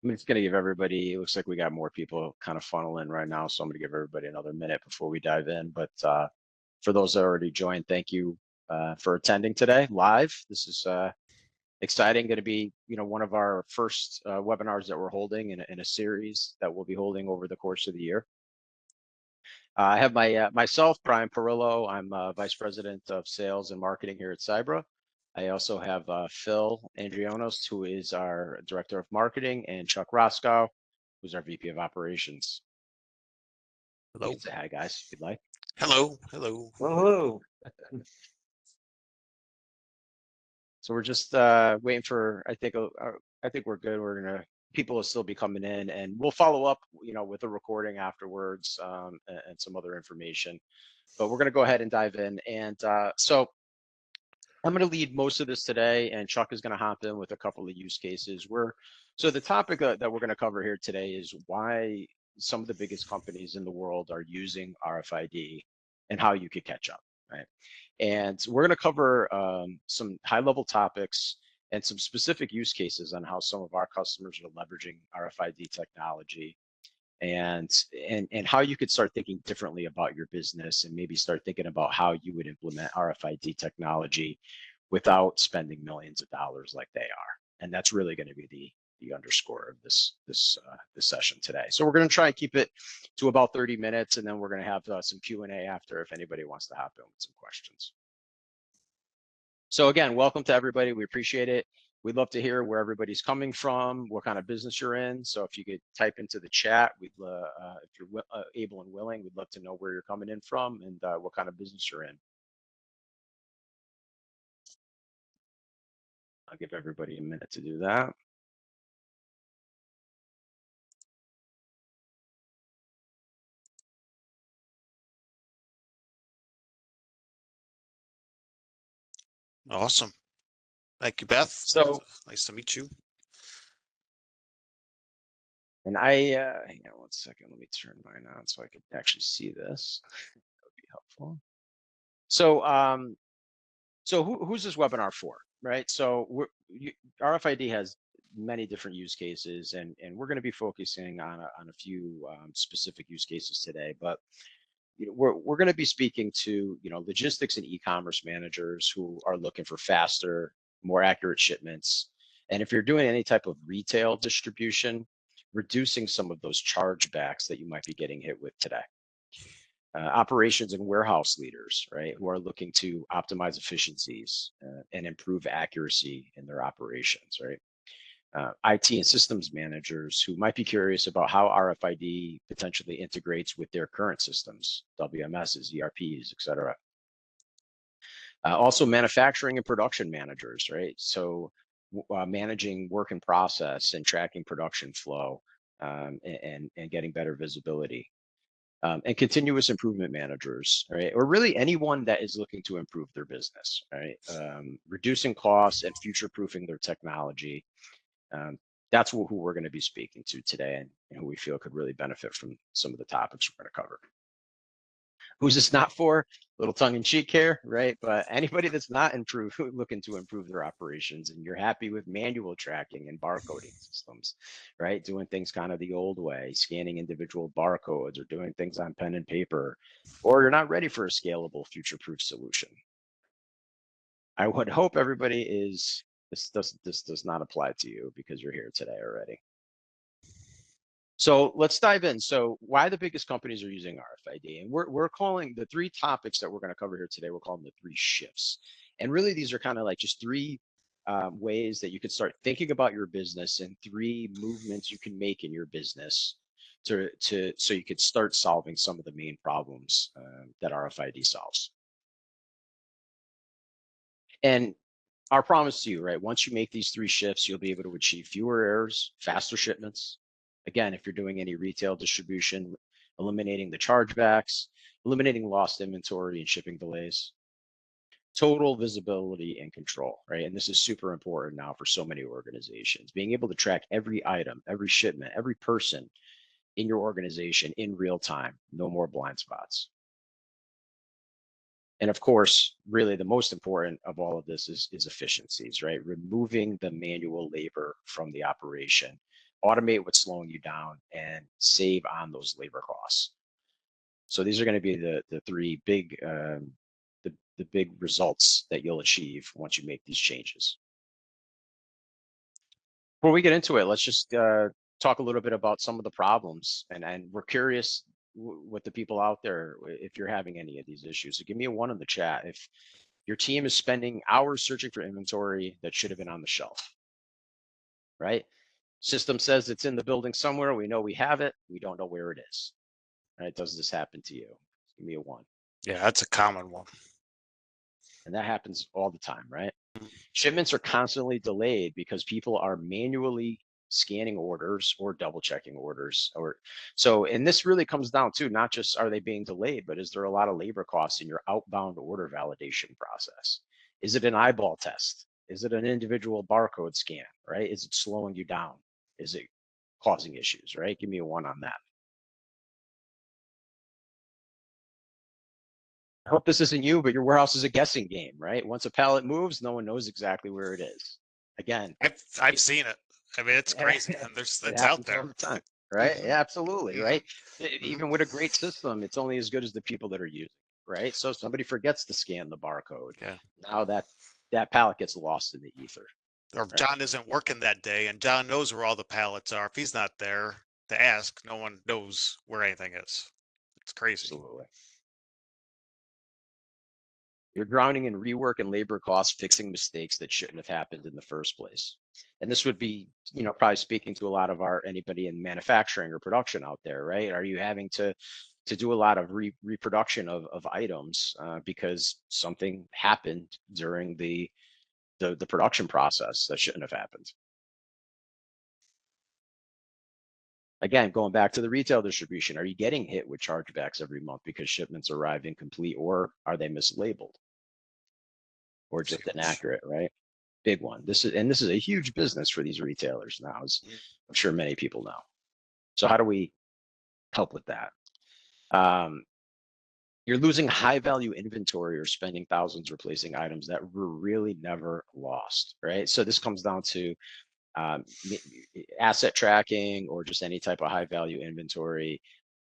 I'm just going to give everybody, it looks like we got more people kind of funnel in right now, so I'm going to give everybody another minute before we dive in. But for those that already joined, thank you for attending today live. This is exciting, going to be one of our first webinars that we're holding in a series that we'll be holding over the course of the year. I have myself, Brian Perillo. I'm Vice President of Sales and Marketing here at Cybra. I also have Phil Andrionos, who is our Director of Marketing, and Chuck Roscoe, who's our VP of Operations. Hello. You can say hi, guys, if you'd like. Hello. Hello. Hello. So we're just waiting for. I think we're good. People will still be coming in, and we'll follow up, with a recording afterwards and some other information. But we're going to go ahead and dive in, and so I'm going to lead most of this today, and Chuck is going to hop in with a couple of use cases. So the topic that we're going to cover here today is why some of the biggest companies in the world are using RFID and how you could catch up, right? And we're going to cover some high-level topics and some specific use cases on how some of our customers are leveraging RFID technology, and how you could start thinking differently about your business, and maybe start thinking about how you would implement RFID technology without spending millions of dollars like they are. And that's really going to be the underscore of this session today. So we're going to try and keep it to about 30 minutes, and then we're going to have some Q&A after if anybody wants to hop in with some questions. So again, welcome to everybody. We appreciate it. We'd love to hear where everybody's coming from, what kind of business you're in. So if you could type into the chat, if you're able and willing, we'd love to know where you're coming in from and what kind of business you're in. I'll give everybody a minute to do that. Awesome. Thank you, Beth. So nice to meet you. And hang on one second. Let me turn mine on so I can actually see this. That would be helpful. So, who's this webinar for, right? So RFID has many different use cases, and we're going to be focusing on a few specific use cases today. But we're going to be speaking to logistics and e-commerce managers who are looking for faster, more accurate shipments. And if you're doing any type of retail distribution, reducing some of those chargebacks that you might be getting hit with today. Operations and warehouse leaders, right, who are looking to optimize efficiencies and improve accuracy in their operations, right? IT and systems managers who might be curious about how RFID potentially integrates with their current systems, WMSs, ERPs, et cetera. Also manufacturing and production managers, right? So managing work in process and tracking production flow and getting better visibility. And continuous improvement managers, right? Or really anyone that is looking to improve their business, right? Reducing costs and future-proofing their technology. That's who we're going to be speaking to today, and who we feel could really benefit from some of the topics we're going to cover. Who's this not for? A little tongue-in-cheek here, right? But anybody that's not looking to improve their operations, and you're happy with manual tracking and barcoding systems, right? Doing things kind of the old way, scanning individual barcodes or doing things on pen and paper, or you're not ready for a scalable, future-proof solution. I would hope everybody is. This does not apply to you because you're here today already. So let's dive in. So why the biggest companies are using RFID, and we're calling the three topics that we're going to cover here today, we're calling the three shifts. And really these are kind of like just three ways that you could start thinking about your business, and three movements you can make in your business so you could start solving some of the main problems that RFID solves. And our promise to you, right? Once you make these three shifts, you'll be able to achieve fewer errors, faster shipments. Again, if you're doing any retail distribution, eliminating the chargebacks, eliminating lost inventory and shipping delays, total visibility and control, right? And this is super important now for so many organizations, being able to track every item, every shipment, every person in your organization in real time, no more blind spots. And of course, really the most important of all of this is efficiencies, right? Removing the manual labor from the operation automate what's slowing you down, and save on those labor costs. So these are going to be the three big the big results that you'll achieve once you make these changes. Before we get into it, let's just talk a little bit about some of the problems, and we're curious with the people out there if you're having any of these issues. So give me a 1 in the chat if your team is spending hours searching for inventory that should have been on the shelf, right? System says it's in the building somewhere. We know we have it. We don't know where it is. Right? Does this happen to you? Give me a 1. Yeah, that's a common one. And that happens all the time, right? Mhm. Shipments are constantly delayed because people are manually scanning orders or double checking orders. And this really comes down to not just are they being delayed, but is there a lot of labor costs in your outbound order validation process? Is it an eyeball test? Is it an individual barcode scan, right? Is it slowing you down? Is it causing issues, right? Give me a 1 on that. I hope this isn't you, but your warehouse is a guessing game, right? Once a pallet moves, no one knows exactly where it is. Again, I've seen it. I mean, it's crazy. And it it's out happens all there. the time, right? Mhm. Yeah, absolutely, Mhm. right? Even with a great system, it's only as good as the people that are using it, right? So somebody forgets to scan the barcode. Yeah. Now that pallet gets lost in the ether. Or if Right? John isn't working that day and John knows where all the pallets are, if he's not there to ask, no one knows where anything is. It's crazy. Absolutely. You're drowning in rework and labor costs fixing mistakes that shouldn't have happened in the first place. And this would be, probably speaking to a lot of anybody in manufacturing or production out there, right? Are you having to do a lot of reproduction of items because something happened during the production process that shouldn't have happened? Again, going back to the retail distribution, are you getting hit with chargebacks every month because shipments arrive incomplete, or are they mislabeled or It's just huge. inaccurate, right? Big one. This is a huge business for these retailers now, as Mhm. I'm sure many people know. So how do we help with that? Um, you're losing high value inventory or spending thousands replacing items that were really never lost, right? So this comes down to um, asset tracking or just any type of high value inventory.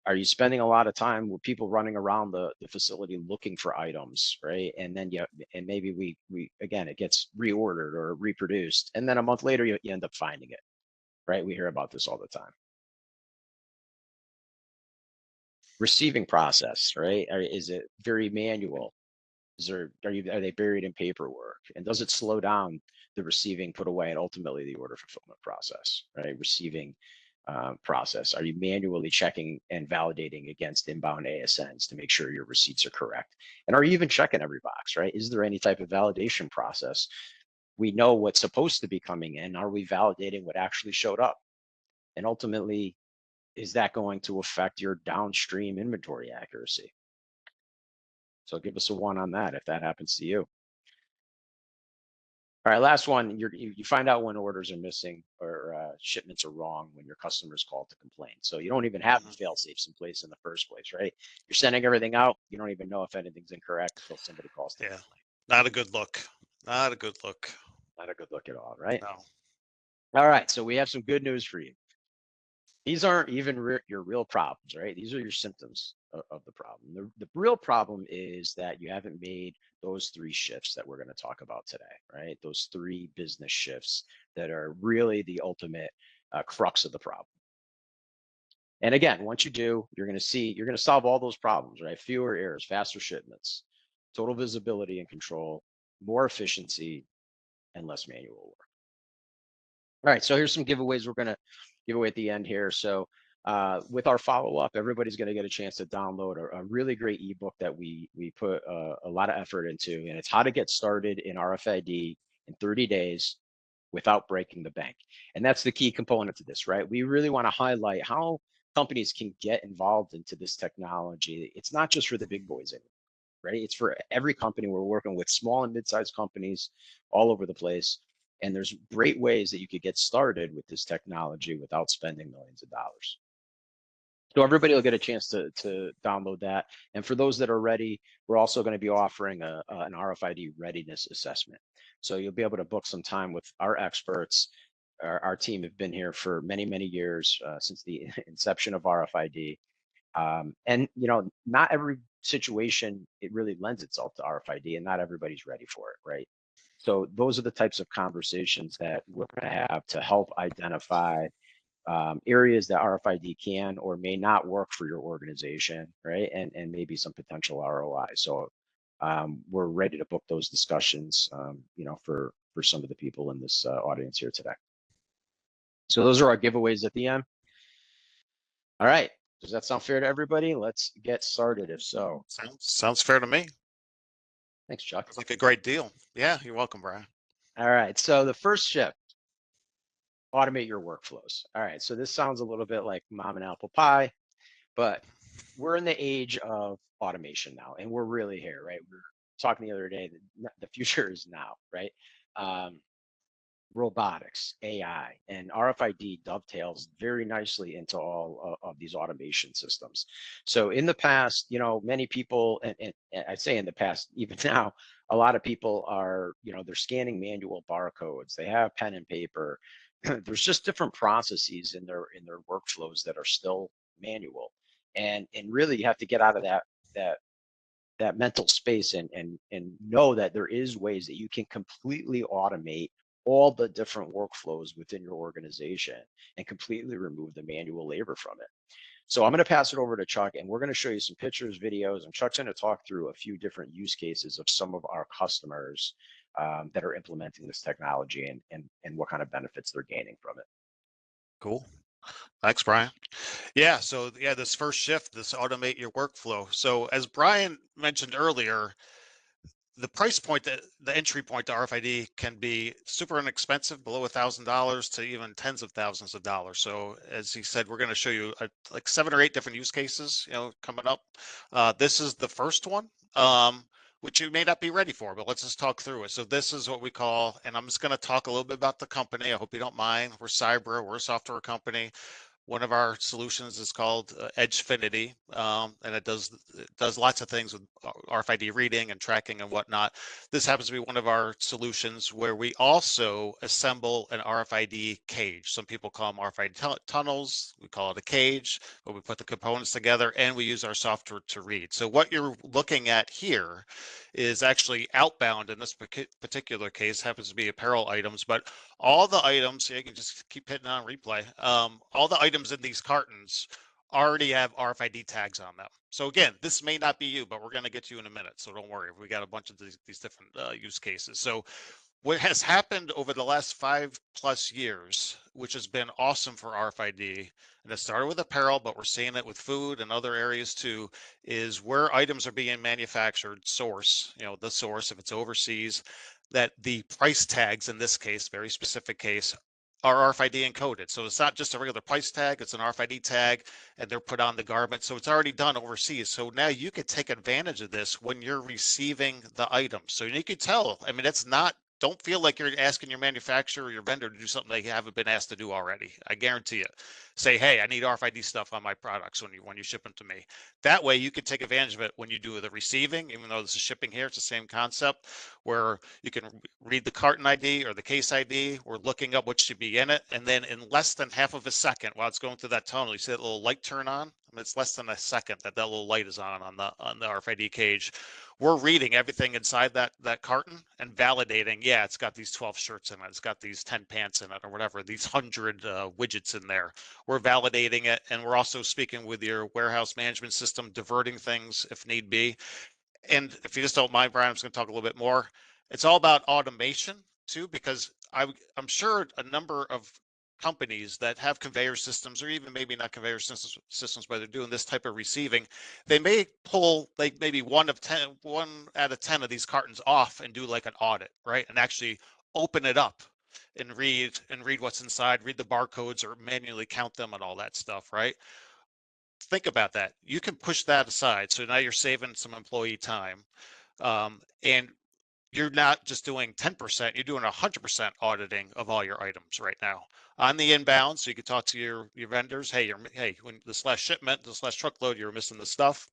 Are you spending a lot of time with people running around the facility looking for items, right? And then and maybe we again, it gets reordered or reproduced, and then a month later you end up finding it, right? We hear about this all the time. Receiving process, right? Is it very manual? Are they buried in paperwork? And does it slow down the receiving, put away, and ultimately the order fulfillment process, right? Receiving process. Are you manually checking and validating against inbound ASNs to make sure your receipts are correct? And are you even checking every box, right? Is there any type of validation process? We know what's supposed to be coming in. Are we validating what actually showed up? And ultimately, is that going to affect your downstream inventory accuracy? So give us a 1 on that if that happens to you. All right, last one. You find out when orders are missing or shipments are wrong when your customers call to complain. So you don't even have the Mhm. fail safes in place in the first place, right? You're sending everything out. You don't even know if anything's incorrect until somebody calls to Yeah. complain. Not a good look. Not a good look. Not a good look at all, right? No. All right, so we have some good news for you. These aren't even your real problems, right? These are your symptoms of the problem. The real problem is that you haven't made those 3 shifts that we're going to talk about today, right? Those 3 business shifts that are really the ultimate crux of the problem. And again, once you do, you're going to solve all those problems, right? Fewer errors, faster shipments, total visibility and control, more efficiency, and less manual work. All right, so here's some giveaways we're going to give away at the end here. So with our follow-up, everybody's going to get a chance to download a really great ebook that we put a lot of effort into, and it's how to get started in RFID in 30 days without breaking the bank. And that's the key component to this, right? We really want to highlight how companies can get involved into this technology. It's not just for the big boys anymore, right? It's for every company. We're working with small and mid-sized companies all over the place. And there's great ways that you could get started with this technology without spending millions of dollars. So everybody will get a chance to download that. And for those that are ready, we're also going to be offering an RFID readiness assessment. So you'll be able to book some time with our experts our team have been here for many, many years, since the inception of RFID. And not every situation it really lends itself to RFID, and not everybody's ready for it, right? So those are the types of conversations that we're going to have to help identify areas that RFID can or may not work for your organization, right? And maybe some potential ROI. So we're ready to book those discussions, for some of the people in this audience here today. So those are our giveaways at the end. All right. Does that sound fair to everybody? Let's get started. If so, Sounds fair to me. thanks, Chuck. Sounds like a great deal. Yeah, you're welcome, Brian. All right. So the first shift, automate your workflows. All right. So this sounds a little bit like mom and apple pie, but we're in the age of automation now, and we're really here, right? We were talking the other day that the future is now, right? Um, Robotics, AI, and RFID dovetails very nicely into all of these automation systems. So in the past, many people, and I say in the past, even now, a lot of people are, they're scanning manual barcodes. They have pen and paper. There's just different processes in their workflows that are still manual, and really you have to get out of that that mental space and know that there is ways that you can completely automate all the different workflows within your organization and completely remove the manual labor from it. So I'm going to pass it over to Chuck, and we're going to show you some pictures, videos, and Chuck's going to talk through a few different use cases of some of our customers that are implementing this technology and what kind of benefits they're gaining from it. Cool. Thanks, Brian. Yeah, so yeah, this first shift, this automate your workflow. So as Brian mentioned earlier, the price point, that the entry point to RFID can be super inexpensive, below $1,000 to even tens of thousands of dollars. So as he said, we're going to show you like 7 or 8 different use cases, coming up. This is the first one, which you may not be ready for, but let's just talk through it. So this is what we call, and I'm just going to talk a little bit about the company. I hope you don't mind. We're Cybra, we're a software company. One of our solutions is called Edgefinity, and it does lots of things with RFID reading and tracking and whatnot. This happens to be one of our solutions where we also assemble an RFID cage. Some people call them RFID tunnels. We call it a cage, but we put the components together and we use our software to read. So what you're looking at here is actually outbound. In this particular case, happens to be apparel items, but all the items, you can just keep hitting on replay. All the items in these cartons already have RFID tags on them. So again, this may not be you, but we're going to get to you in a minute. So don't worry, we got a bunch of these different use cases. So what has happened over the last 5+ years, which has been awesome for RFID, and it started with apparel, but we're seeing it with food and other areas too, is where items are being manufactured, the source, if it's overseas, that the price tags in this case, very specific case, are RFID encoded. So it's not just a regular price tag, it's an RFID tag, and they're put on the garment. So it's already done overseas. So now you could take advantage of this when you're receiving the item. So you could tell, I mean, don't feel like you're asking your manufacturer or your vendor to do something they haven't been asked to do already. I guarantee it. Say, hey, I need RFID stuff on my products when you ship them to me. That way you can take advantage of it when you do the receiving, even though this is shipping here, it's the same concept where you can read the carton ID or the case ID. We're looking up what should be in it. And then in less than half of a second, while it's going through that tunnel, you see that little light turn on? I mean, it's less than a second that little light is on the RFID cage. We're reading everything inside that carton and validating, yeah, it's got these 12 shirts in it, it's got these 10 pants in it, or whatever, these 100 widgets in there. We're validating it, and we're also speaking with your warehouse management system, diverting things if need be. And if you just don't mind, Brian, I'm just going to talk a little bit more. It's all about automation too, because I'm sure a number of companies that have conveyor systems, or even maybe not conveyor systems, but they're doing this type of receiving, they may pull like maybe 1 out of 10 of these cartons off and do like an audit, right? And actually open it up and read what's inside, read the barcodes, or manually count them and all that stuff, right? Think about that. You can push that aside. So now you're saving some employee time. And you're not just doing 10%, you're doing 100% auditing of all your items right now. On the inbound, so you can talk to your vendors, hey, when this last shipment, this last truckload, you're missing the stuff.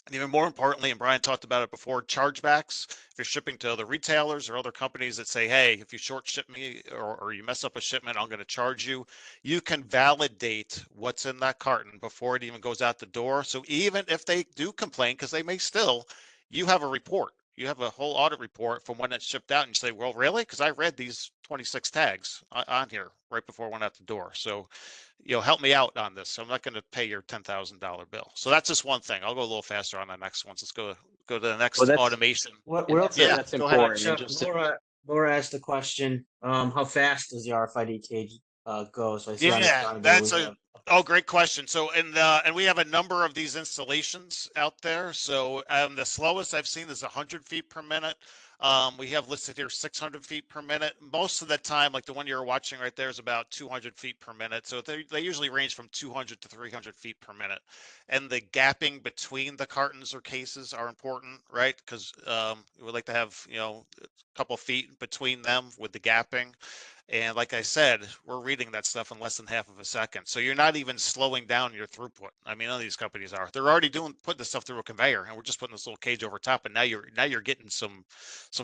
And even more importantly, and Brian talked about it before, chargebacks. If you're shipping to other retailers or other companies that say, hey, if you short ship me or you mess up a shipment, I'm going to charge you. You can validate what's in that carton before it even goes out the door. So even if they do complain, because they may still, you have a report. You have a whole audit report from when it's shipped out, and you say, well, really? Because I read these 26 tags on here right before it went out the door. So help me out on this. I'm not going to pay your $10,000 bill. So that's just one thing. I'll go a little faster on the next ones. Let's go to the Well, next that's automation. Real Yeah, quick, that's go ahead. important. And Chuck, just to, Laura asked the question, how fast does the RFID cage go? So I see on the Yeah, side there that's we a have. great question. So and we have a number of these installations out there. So the slowest I've seen is 100 feet per minute. We have listed here 600 feet per minute. Most of the time, like the one you're watching right there, is about 200 feet per minute. So they usually range from 200 to 300 feet per minute. And the gapping between the cartons or cases are important, right? Because we would like to have a couple feet between them with the gapping. And like I said, we're reading that stuff in less than half of a second. So you're not even slowing down your throughput. I mean, none of these companies are. They're already putting this stuff through a conveyor, and we're just putting this little cage over top. And now you're getting some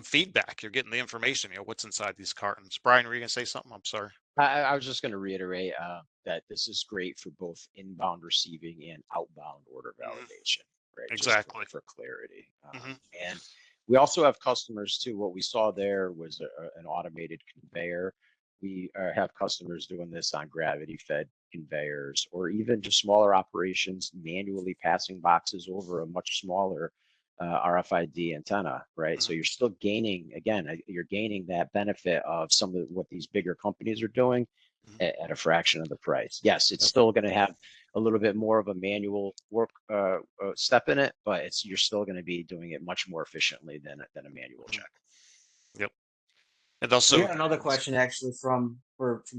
feedback. You're getting the information. What's inside these cartons. Brian, were you gonna say something? I'm sorry. I was just going to reiterate that this is great for both inbound receiving and outbound order validation, right? Just Exactly. for clarity. Hmm. And we also have customers too. What we saw there was an automated conveyor. We have customers doing this on gravity fed conveyors, or even just smaller operations manually passing boxes over a much smaller RFID antenna, right? So you're still gaining, again, you're gaining that benefit of some of what these bigger companies are doing at a fraction of the price. Yes, it's still going to have a little bit more of a manual work step in it, but you're still going to be doing it much more efficiently than a manual check. Yep. And We also, got another question actually from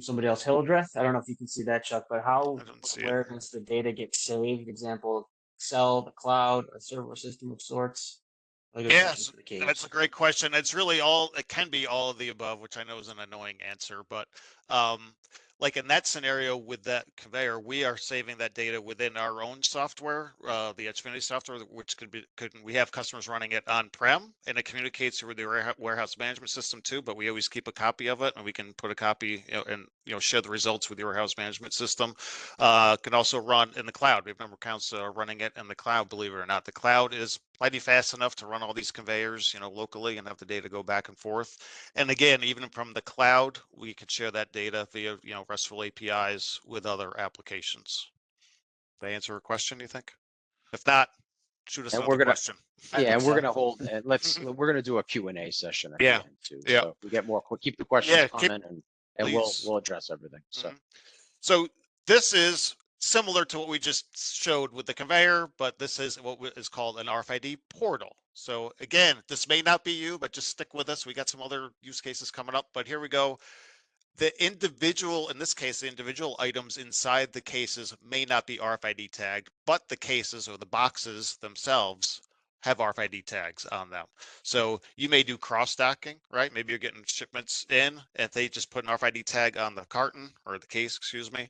somebody else, Hildreth. I don't know if you can see that, Chuck, but how I don't see it. where does the data get saved? Example, Excel, the cloud, a server system of sorts. A good question Yes, for the cage. that's a great question. It's really it can be all of the above, which I know is an annoying answer, but like in that scenario with that conveyor, we are saving that data within our own software, the Xfinity software, which we have customers running it on-prem, and it communicates with the warehouse management system too, but we always keep a copy of it, and we can put a copy, and share the results with the warehouse management system. Can also run in the cloud. We have a number of accounts running it in the cloud, believe it or not. The cloud is plenty fast enough to run all these conveyors, locally and have the data go back and forth. And again, even from the cloud, we can share that data via, RESTful APIs with other applications. Did I answer a question, you think? If not, shoot us And another we're gonna, question. yeah, and we're So. gonna hold, and we're gonna do a Q&A session at Yeah. the end too. Yeah. So if we get more, keep the questions Yeah, coming, and please. we'll address everything. So. So this is similar to what we just showed with the conveyor, but this is what is called an RFID portal. So again, this may not be you, but just stick with us. We got some other use cases coming up, but here we go. The individual, in this case, the individual items inside the cases may not be RFID tagged, but the cases or the boxes themselves have RFID tags on them. So you may do cross stacking, right? Maybe you're getting shipments in, and they just put an RFID tag on the carton or the case, excuse me.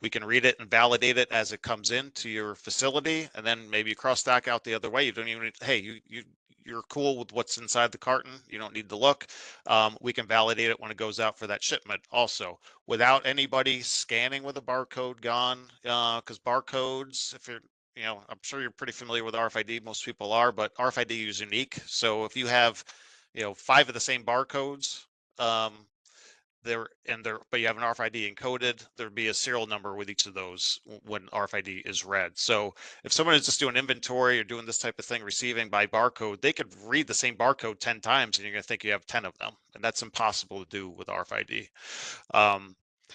We can read it and validate it as it comes into your facility, and then maybe you cross stack out the other way. You don't even, hey, you're cool with what's inside the carton. You don't need to look. We can validate it when it goes out for that shipment also, without anybody scanning with a barcode gone, because barcodes, if you're, I'm sure you're pretty familiar with RFID, most people are, but RFID is unique. So if you have, 5 of the same barcodes, but you have an RFID encoded, there'd be a serial number with each of those when RFID is read. So if someone is just doing inventory or doing this type of thing, receiving by barcode, they could read the same barcode 10 times and you're going to think you have 10 of them. And that's impossible to do with RFID.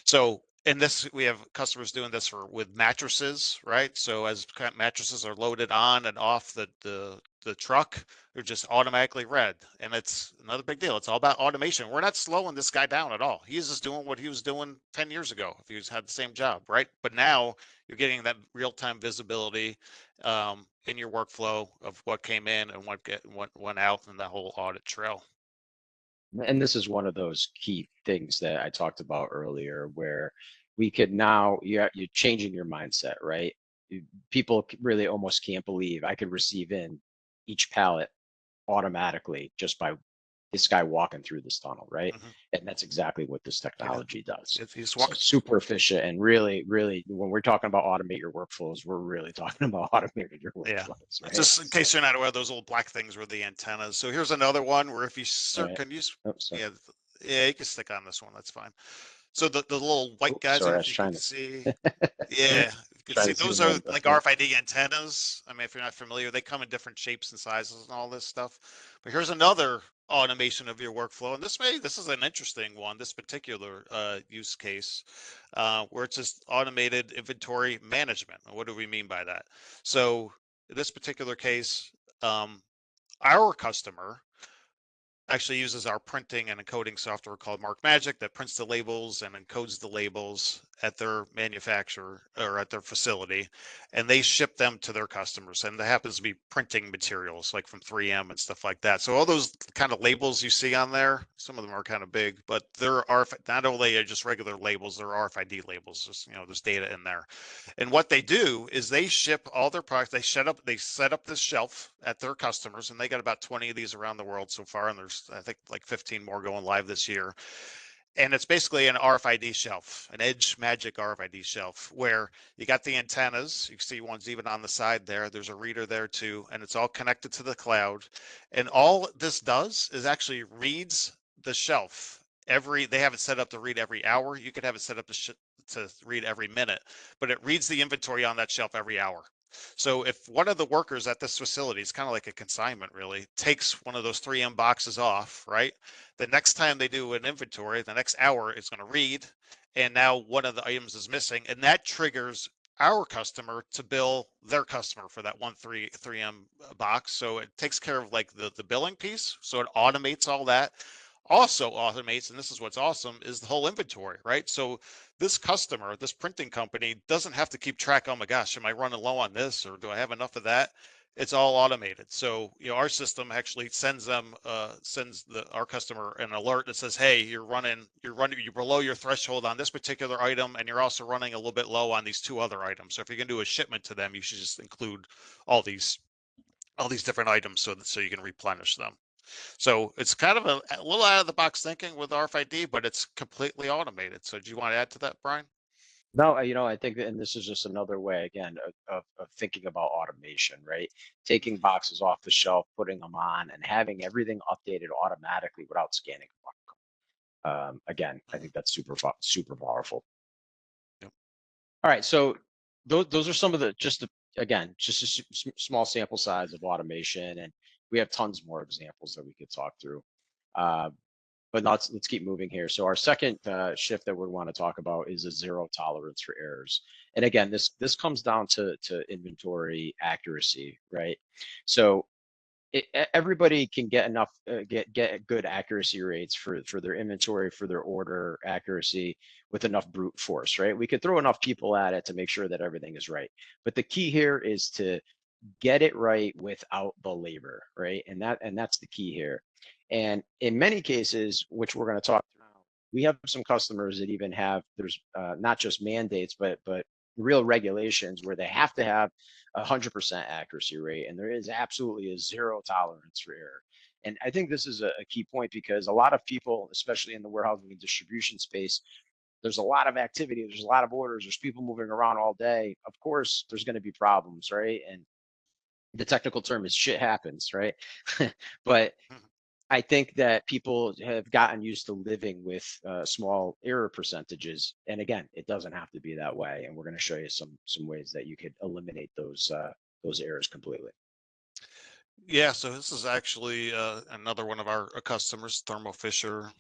So in this, we have customers doing this with mattresses, right? So as mattresses are loaded on and off the truck, they're just automatically read. And it's another big deal. It's all about automation. We're not slowing this guy down at all. He's just doing what he was doing 10 years ago if he had the same job, right? But now you're getting that real-time visibility in your workflow of what came in and what went out in the whole audit trail. And this is one of those key things that I talked about earlier, where we could now, you're changing your mindset, right? people really almost can't believe I could receive in each pallet automatically just by this guy walking through this tunnel, right? Mhm. And that's exactly what this Yeah. technology does. He's So super efficient, and really, really, when we're talking about automate your workflows, we're really talking about automating your Yeah. workflows, right? Just in case you're not aware, those little black things were the antennas. So here's another one where if you All right. can use, Oh, sorry. yeah, you can stick on this one. That's fine. So the little white Oh, guys, I sorry, don't I know was if you trying can to see. Yeah, you can trying see to those zoom are in, but like yeah. RFID antennas. I mean, if you're not familiar, they come in different shapes and sizes and all this stuff. But here's another automation of your workflow, and this is an interesting one. This particular use case, where it's just automated inventory management. And what do we mean by that? So in this particular case, our customer actually uses our printing and encoding software called MarkMagic that prints the labels and encodes the labels at their manufacturer or at their facility, and they ship them to their customers. And there happens to be printing materials like from 3M and stuff like that. So all those kind of labels you see on there, some of them are kind of big, but they're not only just regular labels, they're RFID labels. Just, there's data in there. And what they do is they ship all their products. They set up this shelf at their customers, and they got about 20 of these around the world so far. And there's, I think, like 15 more going live this year. And it's basically an RFID shelf, an Edge Magic RFID shelf, where you got the antennas. You see ones even on the side there. There's a reader there too, and it's all connected to the cloud. And all this does is actually reads the shelf. They have it set up to read every hour. You could have it set up to read every minute, but it reads the inventory on that shelf every hour. So if one of the workers at this facility, it's kind of like a consignment really, takes one of those 3M boxes off, right? The next time they do an inventory, the next hour it's going to read, and now one of the items is missing, and that triggers our customer to bill their customer for that 3M box. So it takes care of like the billing piece. So it automates all that. Also automates, and this is what's awesome, is the whole inventory, right? So this customer, this printing company, doesn't have to keep track. Oh my gosh, am I running low on this, or do I have enough of that? It's all automated. So our system actually sends our customer an alert that says, hey, you're below your threshold on this particular item, and you're also running a little bit low on these two other items. So if you're going to do a shipment to them, you should just include all these different items so you can replenish them. So it's kind of a little out of the box thinking with RFID, but it's completely automated. So do you want to add to that, Brian? No, I think that, and this is just another way, again, of thinking about automation, right? Taking boxes off the shelf, putting them on, and having everything updated automatically without scanning. Again, I think that's super powerful. Yep. All right, so those are some of again, just a small sample size of automation, and we have tons more examples that we could talk through. Uh, but let's keep moving here. So our second shift that we want to talk about is a zero tolerance for errors. And again, this comes down to inventory accuracy, right? So everybody can get enough get good accuracy rates for their inventory, for their order accuracy, with enough brute force, right? We could throw enough people at it to make sure that everything is right. But the key here is to get it right without the labor, right? And that's the key here. And in many cases, which we're going to talk about, we have some customers that even have there's not just mandates, but real regulations where they have to have 100% accuracy rate, and there is absolutely a zero tolerance for error. And I think this is a key point because a lot of people, especially in the warehousing and distribution space, there's a lot of activity, there's a lot of orders, there's people moving around all day. Of course, there's going to be problems, right? And the technical term is shit happens, right? But I think that people have gotten used to living with small error percentages, and again, it doesn't have to be that way. And we're going to show you some ways that you could eliminate those errors completely. Yeah, so this is actually another one of our customers, Thermo Fisher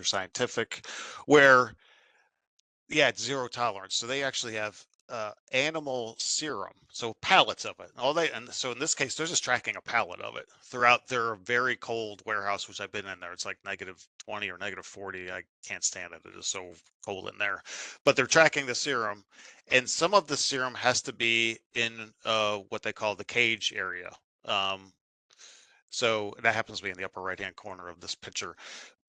Scientific, where it's zero tolerance. So they actually have animal serum, so pallets of it. And so in this case, they're just tracking a pallet of it throughout their very cold warehouse, which I've been in there. It's like -20 or -40. I can't stand it. It is so cold in there. But they're tracking the serum, and some of the serum has to be in what they call the cage area. So that happens to be in the upper right-hand corner of this picture.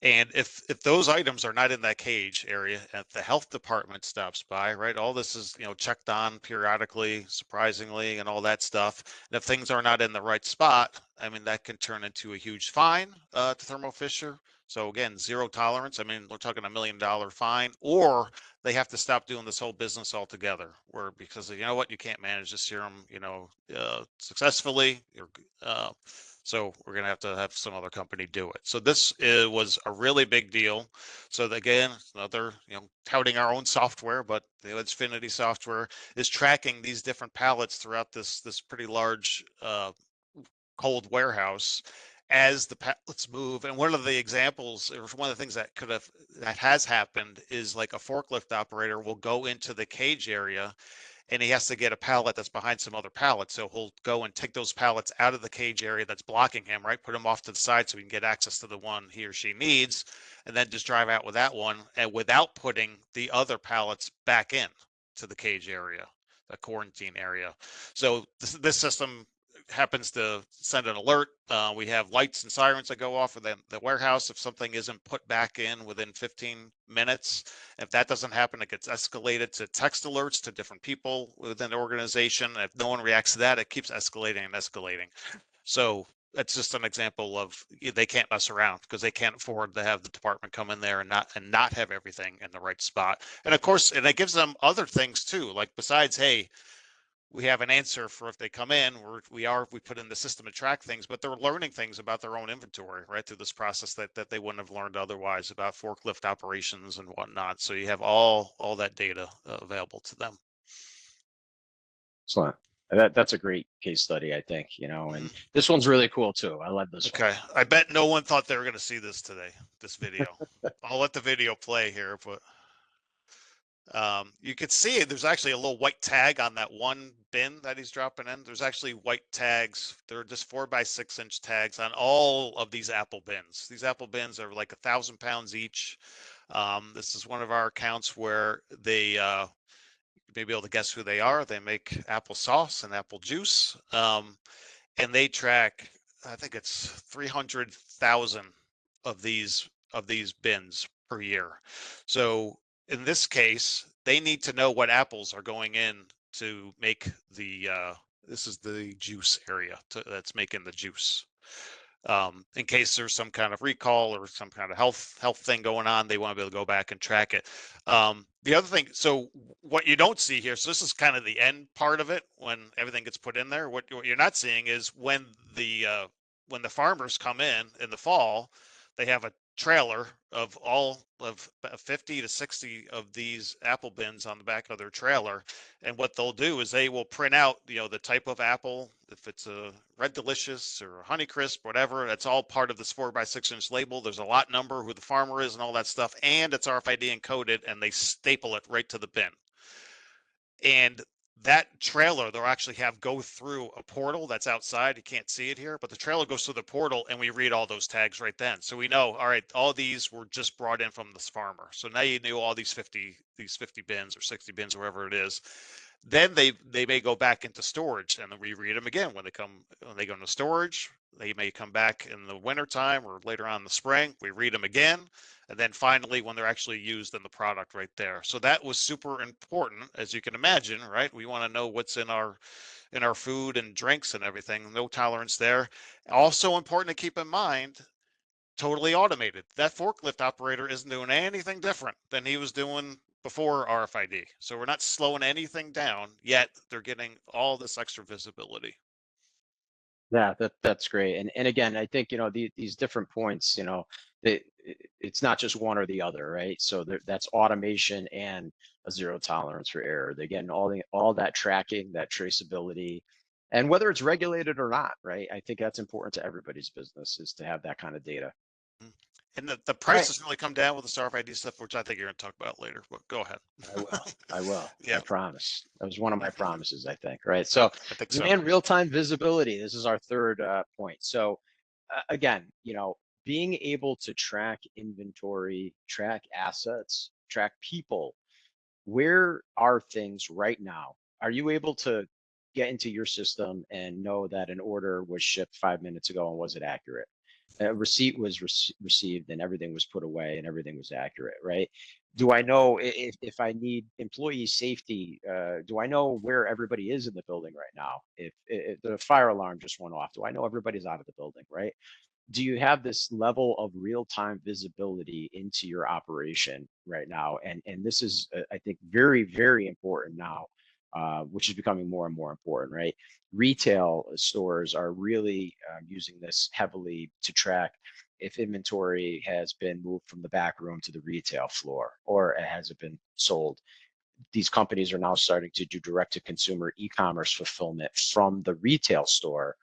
And if those items are not in that cage area, if the health department stops by, right, all this is, you know, checked on periodically, surprisingly, and all that stuff. And if things are not in the right spot, I mean, that can turn into a huge fine to Thermo Fisher. So again, zero tolerance. I mean, we're talking $1 million fine, or they have to stop doing this whole business altogether. Where because you know what, you can't manage the serum, you know, successfully. So we're going to have some other company do it. So this was a really big deal. So again, another, you know, touting our own software, but the Xfinity software is tracking these different pallets throughout this pretty large cold warehouse as the pallets move. And one of the examples, or one of the things that has happened is like a forklift operator will go into the cage area and he has to get a pallet that's behind some other pallets. So he'll go and take those pallets out of the cage area that's blocking him, right? Put them off to the side so he can get access to the one he or she needs, and then just drive out with that one, and without putting the other pallets back in to the cage area, the quarantine area. So this system happens to send an alert. We have lights and sirens that go off of the warehouse if something isn't put back in within 15 minutes. If that doesn't happen, it gets escalated to text alerts to different people within the organization. If no one reacts to that, it keeps escalating and escalating. So that's just an example of they can't mess around because they can't afford to have the department come in there and not have everything in the right spot. And of course, and it gives them other things too, like besides, hey, we have an answer for if they come in, we put in the system to track things, but they're learning things about their own inventory, right, through this process that they wouldn't have learned otherwise about forklift operations and whatnot. So you have all that data available to them. Excellent. That's a great case study, I think, you know, and this one's really cool too. I love this one. Okay. I bet no one thought they were going to see this today, this video. I'll let the video play here, but you can see there's actually a little white tag on that one bin that he's dropping in. There's actually white tags. They're just 4x6-inch tags on all of these Apple bins. These Apple bins are like 1,000 pounds each. This is one of our accounts where they, you may be able to guess who they are. They make apple sauce and apple juice. And they track, I think it's 300,000 of these bins per year. So in this case, they need to know what apples are going in to make the this is the juice area that's making the juice. In case there's some kind of recall or some kind of health thing going on, they want to be able to go back and track it. The other thing, so what you don't see here, so this is kind of the end part of it when everything gets put in there. What you're not seeing is when the farmers come in the fall, they have a trailer of all of 50 to 60 of these apple bins on the back of their trailer. And what they'll do is they will print out, you know, the type of apple, if it's a Red Delicious or a Honeycrisp, whatever, that's all part of this 4x6-inch label. There's a lot number, who the farmer is and all that stuff. And it's RFID encoded, and they staple it right to the bin. And that trailer they'll actually have go through a portal that's outside. You can't see it here, but the trailer goes through the portal and we read all those tags right then. So we know, all right, all these were just brought in from this farmer. So now you knew all these 50 bins or 60 bins, wherever it is. Then they may go back into storage, and then we read them again when they go into storage. They may come back in the wintertime or later on in the spring. We read them again. And then finally, when they're actually used in the product right there. So that was super important, as you can imagine, right? We want to know what's in our food and drinks and everything. No tolerance there. Also important to keep in mind, totally automated. That forklift operator isn't doing anything different than he was doing before RFID. So we're not slowing anything down, yet they're getting all this extra visibility. Yeah, that's great. And again, I think, you know, these different points, you know, it's not just one or the other, right? So that's automation and a zero tolerance for error. They're getting all that tracking, that traceability, and whether it's regulated or not, right? I think that's important to everybody's business, is to have that kind of data. And the price has really come down with the RFID stuff, which I think you're going to talk about later. But go ahead. I will. Yeah. I promise. That was one of my promises, I think. Right. So, I think so. and real-time visibility. This is our third point. So, again, you know, being able to track inventory, track assets, track people. Where are things right now? Are you able to get into your system and know that an order was shipped 5 minutes ago and was it accurate? A receipt was received and everything was put away and everything was accurate, right? Do I know if I need employee safety? Do I know where everybody is in the building right now? If the fire alarm just went off, do I know everybody's out of the building, right? Do you have this level of real-time visibility into your operation right now? And this is, I think, very, very important now, which is becoming more and more important, right? Retail stores are really using this heavily to track if inventory has been moved from the back room to the retail floor or has it been sold. These companies are now starting to do direct-to-consumer e-commerce fulfillment from the retail store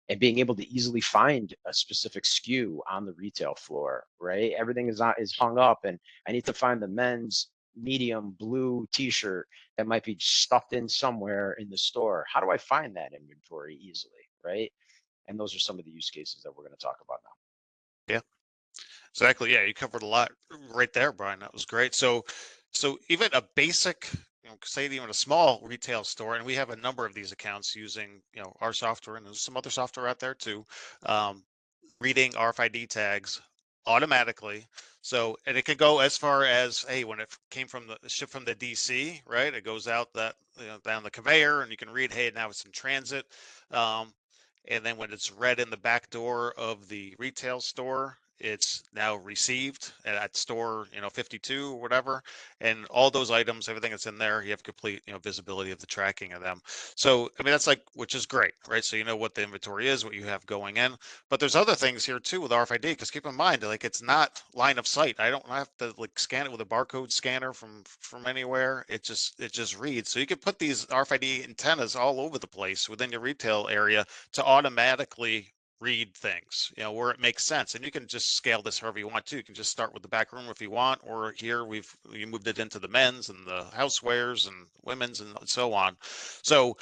and being able to easily find a specific SKU on the retail floor, right? Everything is hung up, and I need to find the men's medium blue t-shirt that might be stuffed in somewhere in the store. How do I find that inventory easily, right? And those are some of the use cases that we're going to talk about now. Yeah, exactly. Yeah, you covered a lot right there, Brian. That was great. So even a basic, say even a small retail store, and we have a number of these accounts using, our software, and there's some other software out there too, reading RFID tags automatically. So, and it can go as far as, hey, when it came from the ship from the DC, right? It goes out that, down the conveyor, and you can read, hey, now it's in transit. And then when it's read in the back door of the retail store, it's now received at store, 52 or whatever. And all those items, everything that's in there, you have complete, visibility of the tracking of them. So, I mean, that's like, which is great, right? So you know what the inventory is, what you have going in. But there's other things here too with RFID, because keep in mind, like, it's not line of sight. I don't have to like scan it with a barcode scanner from anywhere. It just reads. So you could put these RFID antennas all over the place within your retail area to automatically read things, where it makes sense. And you can just scale this however you want to. You can just start with the back room if you want, or here we moved it into the men's and the housewares and women's and so on. So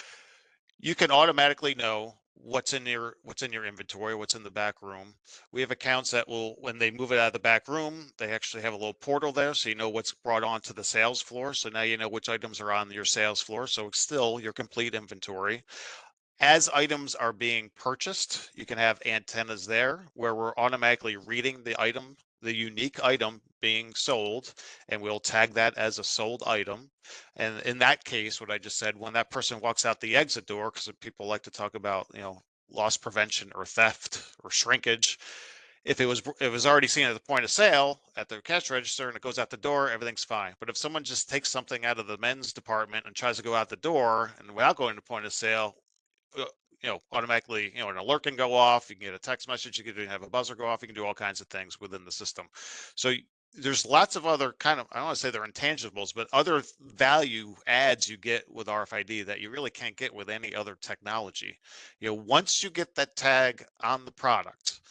you can automatically know what's in your inventory, what's in the back room. We have accounts that will, when they move it out of the back room, they actually have a little portal there, so you know what's brought onto the sales floor. So now you know which items are on your sales floor. So it's still your complete inventory. As items are being purchased, you can have antennas there where we're automatically reading the item, the unique item being sold, and we'll tag that as a sold item. And in that case, what I just said, when that person walks out the exit door, because people like to talk about, loss prevention or theft or shrinkage, if it was already seen at the point of sale at the cash register and it goes out the door, everything's fine. But if someone just takes something out of the men's department and tries to go out the door and without going to point of sale, automatically, an alert can go off. You can get a text message. You can have a buzzer go off. You can do all kinds of things within the system. So there's lots of other kind of, I don't want to say they're intangibles, but other value adds you get with RFID that you really can't get with any other technology. Once you get that tag on the product,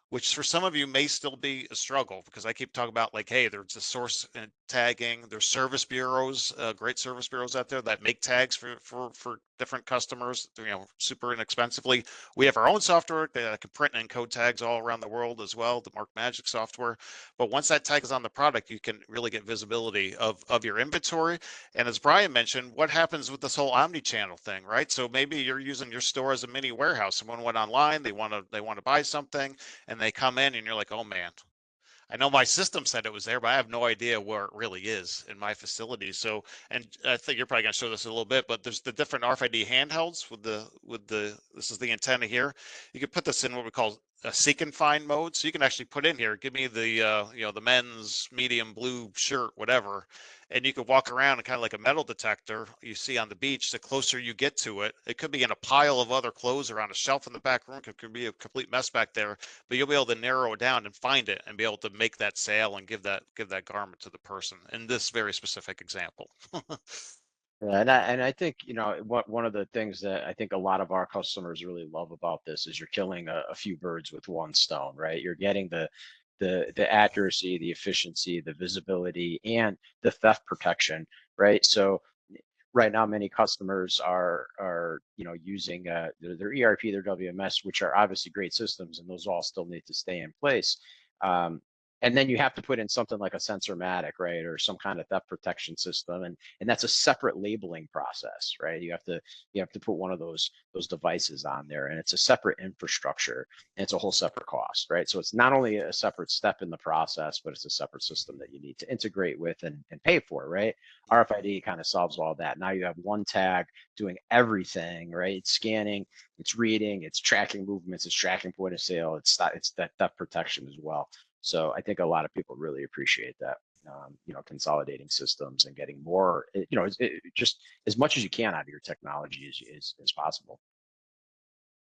which for some of you may still be a struggle, because I keep talking about, like, hey, there's a source tagging, there's service bureaus, great service bureaus out there that make tags for different customers, super inexpensively. We have our own software that can print and encode tags all around the world as well, the Mark Magic software. But once that tag is on the product, you can really get visibility of your inventory. And as Brian mentioned, what happens with this whole omni-channel thing, right? So maybe you're using your store as a mini warehouse. Someone went online, they want to buy something, and they come in and you're like, oh man, I know my system said it was there, but I have no idea where it really is in my facility. So, and I think you're probably going to show this a little bit, but there's the different RFID handhelds with this is the antenna here. You can put this in what we call a seek and find mode. So you can actually put in here, give me the, the men's medium blue shirt, whatever. And you could walk around and kind of like a metal detector you see on the beach. The closer you get to it, it could be in a pile of other clothes or on a shelf in the back room. It could be a complete mess back there, but you'll be able to narrow it down and find it and be able to make that sale and give that garment to the person in this very specific example. Yeah, and I think, one of the things that I think a lot of our customers really love about this is you're killing a few birds with one stone, right? You're getting the accuracy, the efficiency, the visibility, and the theft protection, right? So right now, many customers are using their ERP, their WMS, which are obviously great systems, and those all still need to stay in place. Um, And then you have to put in something like a Sensormatic, right, or some kind of theft protection system, and that's a separate labeling process, right? You have to put one of those devices on there, and it's a separate infrastructure, and it's a whole separate cost, right? So it's not only a separate step in the process, but it's a separate system that you need to integrate with and pay for, right? RFID kind of solves all that. Now you have one tag doing everything, right? It's scanning, it's reading, it's tracking movements, it's tracking point of sale, it's that theft protection as well. So I think a lot of people really appreciate that, consolidating systems and getting more, just as much as you can out of your technology as possible.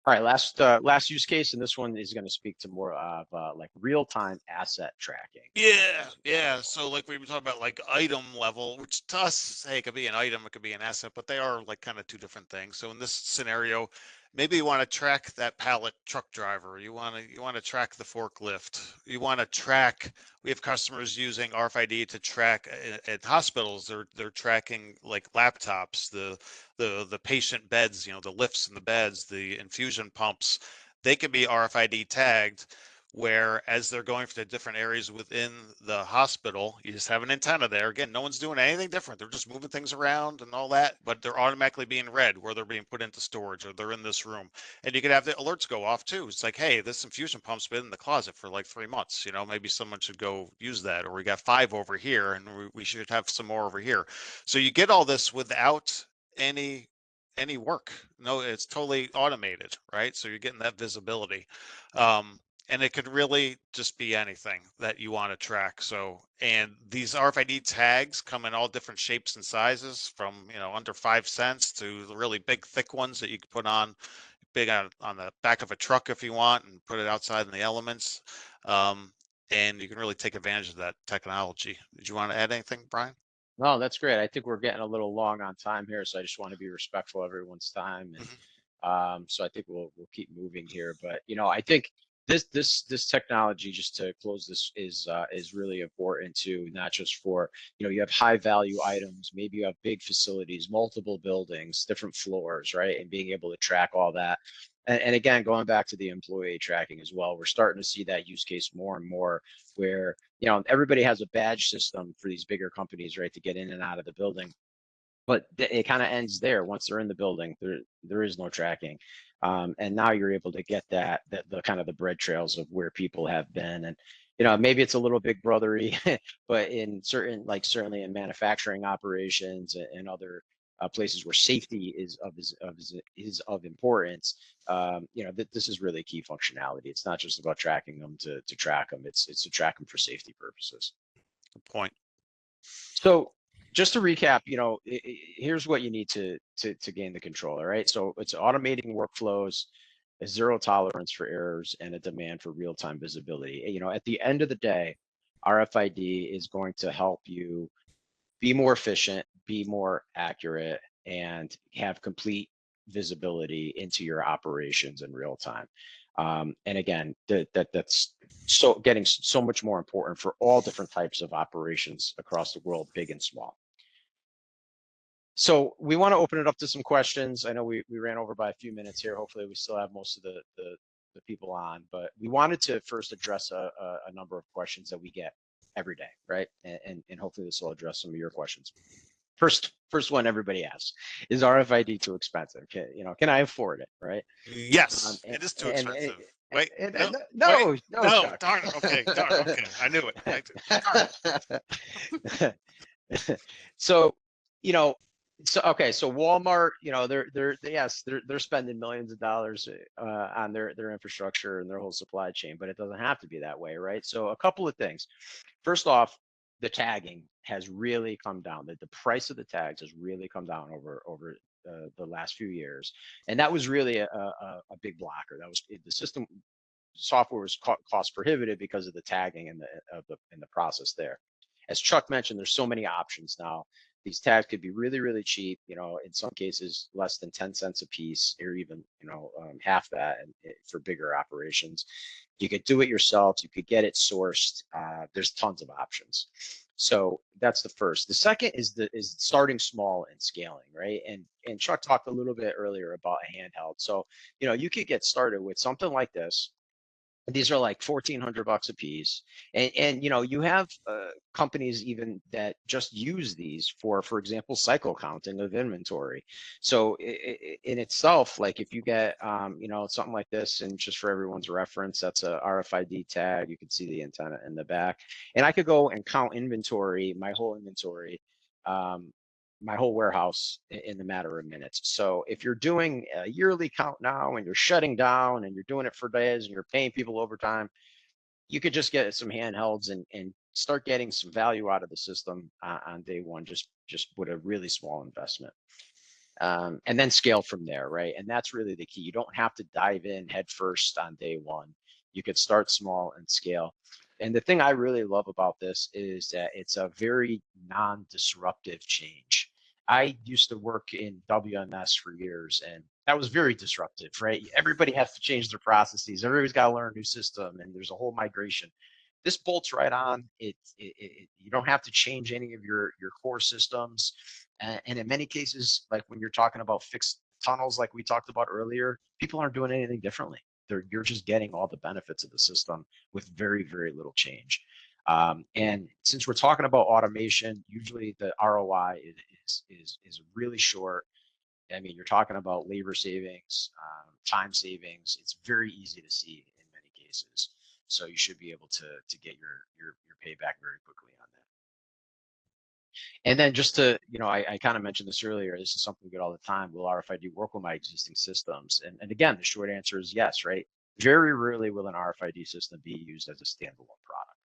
All right, last use case, and this one is going to speak to more of like real-time asset tracking. Yeah. So like we were talking about like item level, which to us, hey, it could be an item, it could be an asset, but they are like kind of two different things. So in this scenario, maybe you want to track that pallet truck driver. You want to track the forklift. You want to track. We have customers using RFID to track at hospitals. They're tracking like laptops, the patient beds, the lifts and the beds, the infusion pumps. They can be RFID tagged, where as they're going for the different areas within the hospital, you just have an antenna there. Again, no one's doing anything different. They're just moving things around and all that, but they're automatically being read where they're being put into storage or they're in this room. And you could have the alerts go off too. It's like, hey, this infusion pump's been in the closet for like 3 months. Maybe someone should go use that, or we got 5 over here and we should have some more over here. So you get all this without any work. No, it's totally automated, right? So you're getting that visibility. And it could really just be anything that you want to track. So, and these RFID tags come in all different shapes and sizes, from under 5 cents to the really big thick ones that you can put on the back of a truck if you want, and put it outside in the elements. And you can really take advantage of that technology. Did you want to add anything, Brian? No, that's great. I think we're getting a little long on time here, so I just want to be respectful of everyone's time. And so I think we'll keep moving here. But I think this technology, just to close this, is really important too, not just for you have high value items, maybe you have big facilities, multiple buildings, different floors, right, and being able to track all that. And again, going back to the employee tracking as well, we're starting to see that use case more and more, where everybody has a badge system for these bigger companies, right, to get in and out of the building. But it kind of ends there. Once they're in the building, there is no tracking. And now you're able to get the kind of the bread trails of where people have been. And maybe it's a little big brothery, but in certainly in manufacturing operations and other places where safety is of importance, this is really key functionality. It's not just about tracking them to track them. It's to track them for safety purposes. Good point. So just to recap, here's what you need to gain the control. All right. So it's automating workflows, a zero tolerance for errors, and a demand for real-time visibility. At the end of the day, RFID is going to help you be more efficient, be more accurate, and have complete visibility into your operations in real time. And again, that's getting so much more important for all different types of operations across the world, big and small. So we want to open it up to some questions. I know we ran over by a few minutes here. Hopefully we still have most of the people on, but we wanted to first address a number of questions that we get every day, right? And hopefully this will address some of your questions. First one everybody asks, is RFID too expensive? Can I afford it, right? Yes, it is too expensive. No, darn it. Okay, I knew it. So, so Walmart, they're spending millions of dollars on their infrastructure and their whole supply chain, but it doesn't have to be that way, right? So a couple of things. First off, the tagging has really come down. The price of the tags has really come down over the last few years, and that was really a big blocker. That was the system. Software was cost prohibitive because of the tagging and the process there. As Chuck mentioned, there's so many options now. These tags could be really, really cheap. In some cases, less than 10 cents a piece, or even half that, and for bigger operations. You could do it yourself. You could get it sourced. There's tons of options. So that's the first. The second is starting small and scaling, right? And Chuck talked a little bit earlier about a handheld. So you could get started with something like this. These are like $1,400 a piece, and you know, you have companies even that just use these for example, cycle counting of inventory. So in itself, like if you get you know, something like this, and just for everyone's reference, that's a RFID tag. You can see the antenna in the back, and I could go and count inventory, my whole inventory, um, my whole warehouse in the matter of minutes. So if you're doing a yearly count now and you're shutting down and you're doing it for days and you're paying people overtime, you could just get some handhelds and start getting some value out of the system on day one, just with a really small investment. And then scale from there, right? And that's really the key. You don't have to dive in head first on day one. You could start small and scale. And the thing I really love about this is that it's a very non-disruptive change. I used to work in WMS for years, and that was very disruptive, right? Everybody has to change their processes. Everybody's got to learn a new system, and there's a whole migration. This bolts right on. You don't have to change any of your core systems. And in many cases, like when you're talking about fixed tunnels, like we talked about earlier, people aren't doing anything differently. You're just getting all the benefits of the system with very, very little change. And since we're talking about automation, usually the ROI is really short. I mean, you're talking about labor savings, time savings. It's very easy to see in many cases. So you should be able to get your payback very quickly on that. And then just to, you know, I kind of mentioned this earlier, this is something we get all the time. Will RFID work with my existing systems? And again, the short answer is yes, right? Very rarely will an RFID system be used as a standalone product.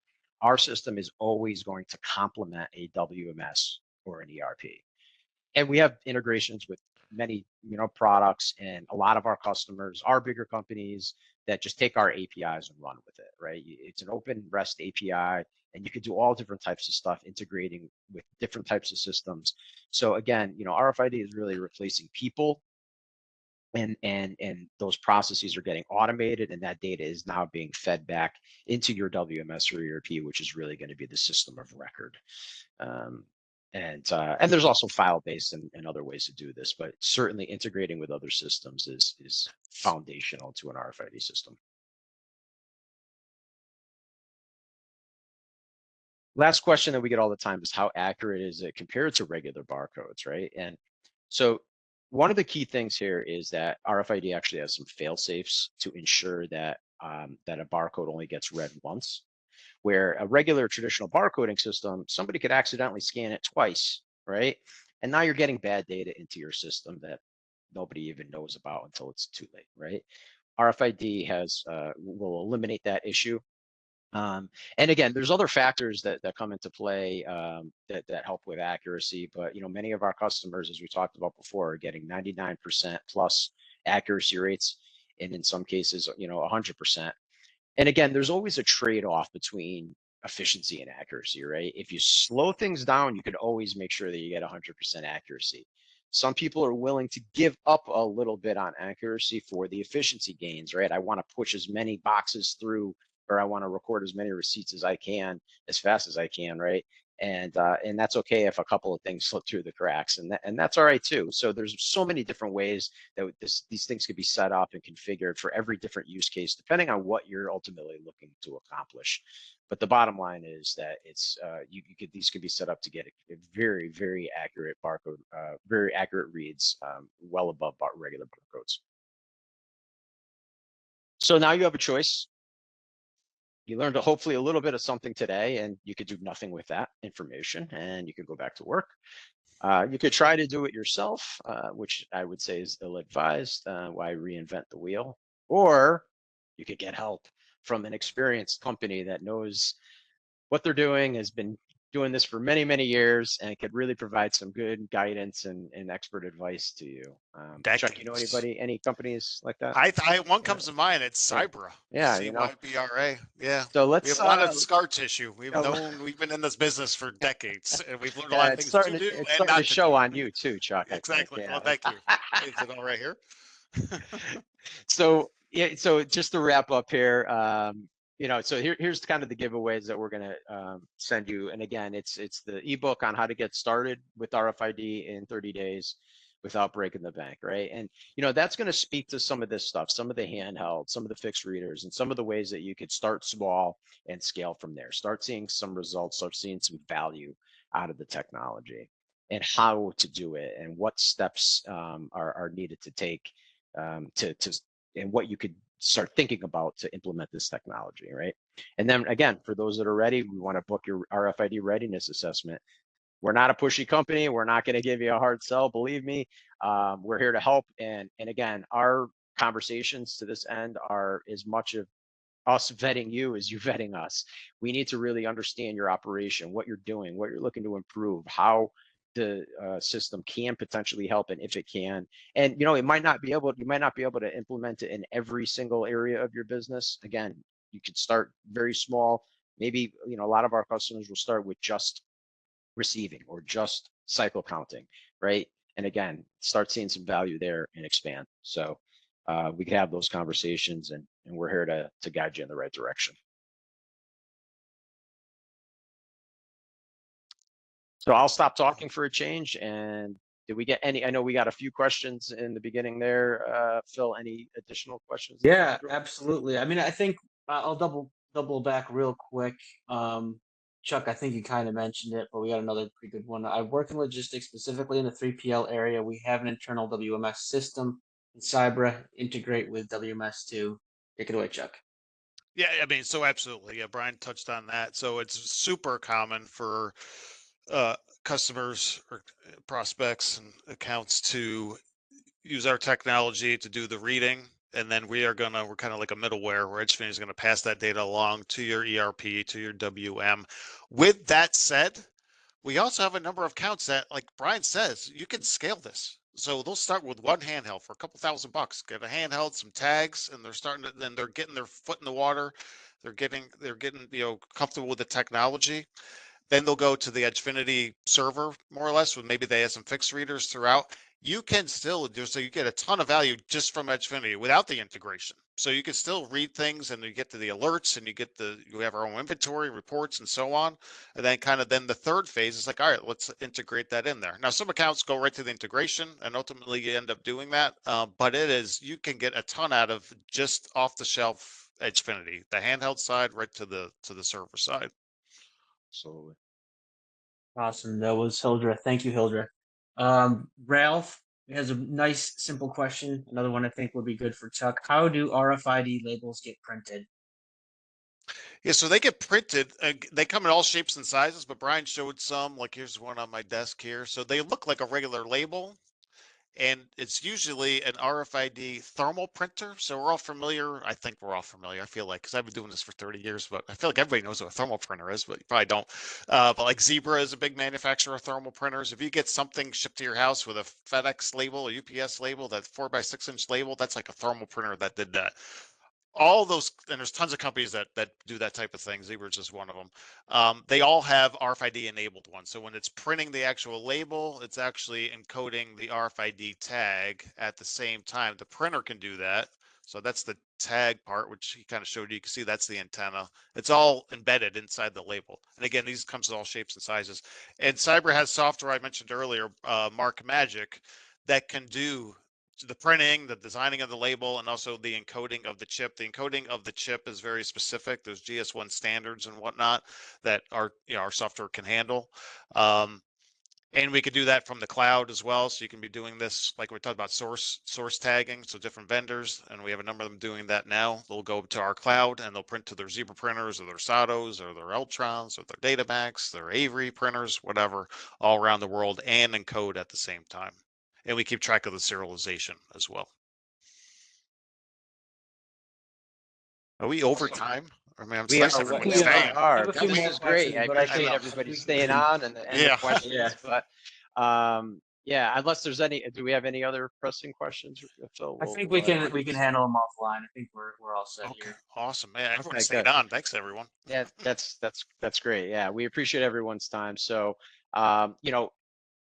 Our system is always going to complement a WMS or an ERP. And we have integrations with many, you know, products, and a lot of our customers are bigger companies that just take our APIs and run with it, right? It's an open REST API, and you could do all different types of stuff integrating with different types of systems. So again, you know, RFID is really replacing people, and those processes are getting automated, and that data is now being fed back into your WMS or ERP, which is really going to be the system of record. And there's also file-based and other ways to do this, but certainly integrating with other systems is foundational to an RFID system. Last question that we get all the time is how accurate is it compared to regular barcodes, right? And so one of the key things here is that RFID actually has some fail safes to ensure that that a barcode only gets read once, where a regular traditional barcoding system, somebody could accidentally scan it twice, right? And now you're getting bad data into your system that nobody even knows about until it's too late, right? RFID will eliminate that issue. And again, there's other factors that come into play that help with accuracy, but you know, many of our customers, as we talked about before, are getting 99% plus accuracy rates, and in some cases, you know, 100%. And again, there's always a trade-off between efficiency and accuracy, right? If you slow things down, you can always make sure that you get 100% accuracy. Some people are willing to give up a little bit on accuracy for the efficiency gains, right? I want to push as many boxes through, or I want to record as many receipts as I can, as fast as I can, right? And that's okay if a couple of things slip through the cracks, and that's all right too. So there's so many different ways that these things could be set up and configured for every different use case, depending on what you're ultimately looking to accomplish. But the bottom line is that it's these could be set up to get a very, very accurate barcode, very accurate reads, well above regular barcodes. So now you have a choice. You learned hopefully a little bit of something today, and you could do nothing with that information, and you could go back to work. You could try to do it yourself, which I would say is ill-advised. Why reinvent the wheel? Or you could get help from an experienced company that knows what they're doing, has been doing this for many, many years, and could really provide some good guidance and expert advice to you. Chuck, you know anybody, any companies like that? One comes to mind. It's Cybra. Yeah, you know. CYBRA. Yeah. So let's. We have a lot of scar tissue. We've been in this business for decades, and we've learned a lot of things to do and not to show do. on you too, Chuck. Exactly. Yeah. Well, thank you. Is it all right here? So yeah. So just to wrap up here, you know, so here's kind of the giveaways that we're gonna send you. And again, it's the ebook on how to get started with RFID in 30 days. without breaking the bank, right? And that's going to speak to some of this stuff, some of the handheld, some of the fixed readers, and some of the ways that you could start small and scale from there. Start seeing some results, start seeing some value out of the technology, and how to do it, and what steps are needed to take to and what you could start thinking about to implement this technology, right? And then again, for those that are ready, we want to book your RFID readiness assessment. We're not a pushy company. We're not going to give you a hard sell. Believe me, we're here to help. And again, our conversations to this end are as much of us vetting you as you vetting us. We need to really understand your operation, what you're doing, what you're looking to improve, how the system can potentially help, and if it can. And you might not be able to implement it in every single area of your business. Again, you could start very small. Maybe a lot of our customers will start with just receiving or just cycle counting, right? And again, start seeing some value there and expand. So we can have those conversations, and we're here to guide you in the right direction. So I'll stop talking for a change. And did we get any? I know we got a few questions in the beginning there. Phil, any additional questions? Yeah, absolutely. I mean, I think I'll double back real quick. Chuck, I think you kind of mentioned it, but we got another pretty good one. I work in logistics, specifically in the 3PL area. We have an internal WMS system, and Cybra integrate with WMS too. Take it away, Chuck. Yeah, I mean, so absolutely. Yeah, Brian touched on that. So it's super common for customers or prospects and accounts to use our technology to do the reading, and then we're kind of like a middleware where Edgefinity is going to pass that data along to your ERP, to your WM. With that said, we also have a number of accounts that, like Brian says, you can scale this. So they'll start with one handheld for a couple $1,000, get a handheld, some tags, and then they're getting their foot in the water. They're getting comfortable with the technology. Then they'll go to the Edgefinity server, more or less, with maybe they have some fixed readers throughout. You can still do so. You get a ton of value just from Edgefinity without the integration. So you can still read things, and you get to the alerts, and you have our own inventory reports and so on. And then the third phase is like, all right, let's integrate that in there. Now, some accounts go right to the integration, and ultimately you end up doing that. But you can get a ton out of just off the shelf Edgefinity, the handheld side right to the server side. Absolutely. Awesome. That was Hildra. Thank you, Hildra. Ralph has a nice, simple question. Another one I think would be good for Chuck. How do RFID labels get printed? Yeah, so they get printed. They come in all shapes and sizes, but Brian showed some. Like here's one on my desk here. So they look like a regular label, and it's usually an RFID thermal printer. So we're all familiar. I think we're all familiar. I feel like, because I've been doing this for 30 years, but I feel like everybody knows what a thermal printer is, but you probably don't. But like Zebra is a big manufacturer of thermal printers. If you get something shipped to your house with a FedEx label, a UPS label, that 4x6-inch label, that's like a thermal printer that did that. All those, and there's tons of companies that do that type of thing. Zebra's just one of them. They all have RFID enabled ones. So when it's printing the actual label, it's actually encoding the RFID tag at the same time. The printer can do that. So that's the tag part, which he kind of showed you. You can see that's the antenna. It's all embedded inside the label. And again, these comes in all shapes and sizes. And Cybra has software I mentioned earlier, Mark Magic, that can do the printing, the designing of the label, and also the encoding of the chip. The encoding of the chip is very specific. There's GS1 standards and whatnot that our software can handle. And we could do that from the cloud as well. So you can be doing this, like we talked about source tagging, so different vendors, and we have a number of them doing that now. They'll go to our cloud and they'll print to their Zebra printers or their SATOs or their Eltrons or their Databacks, their Avery printers, whatever, all around the world, and encode at the same time. And we keep track of the serialization as well. Are we over time? I mean, We nice are. everyone We staying. are. This is great. I appreciate everybody staying on and the questions. Yeah. But yeah, unless there's any, do we have any other pressing questions, Phil? I think we can handle them offline. I think we're all set here. Awesome, man. Everyone stayed good. on. Thanks, everyone. Yeah, that's great. Yeah, we appreciate everyone's time. So,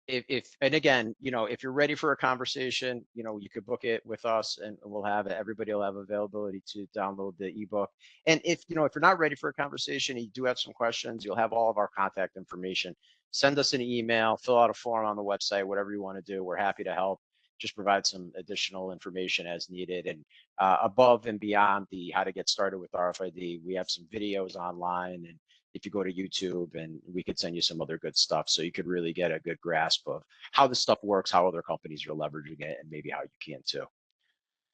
and again, if you're ready for a conversation, you could book it with us, and we'll have it. Everybody will have availability to download the ebook. And if you're not ready for a conversation, and you do have some questions, you'll have all of our contact information. Send us an email, fill out a form on the website, whatever you want to do. We're happy to help. Just provide some additional information as needed. And above and beyond the how to get started with RFID, we have some videos online, and if you go to YouTube, and we could send you some other good stuff, so you could really get a good grasp of how this stuff works, how other companies are leveraging it, and maybe how you can too.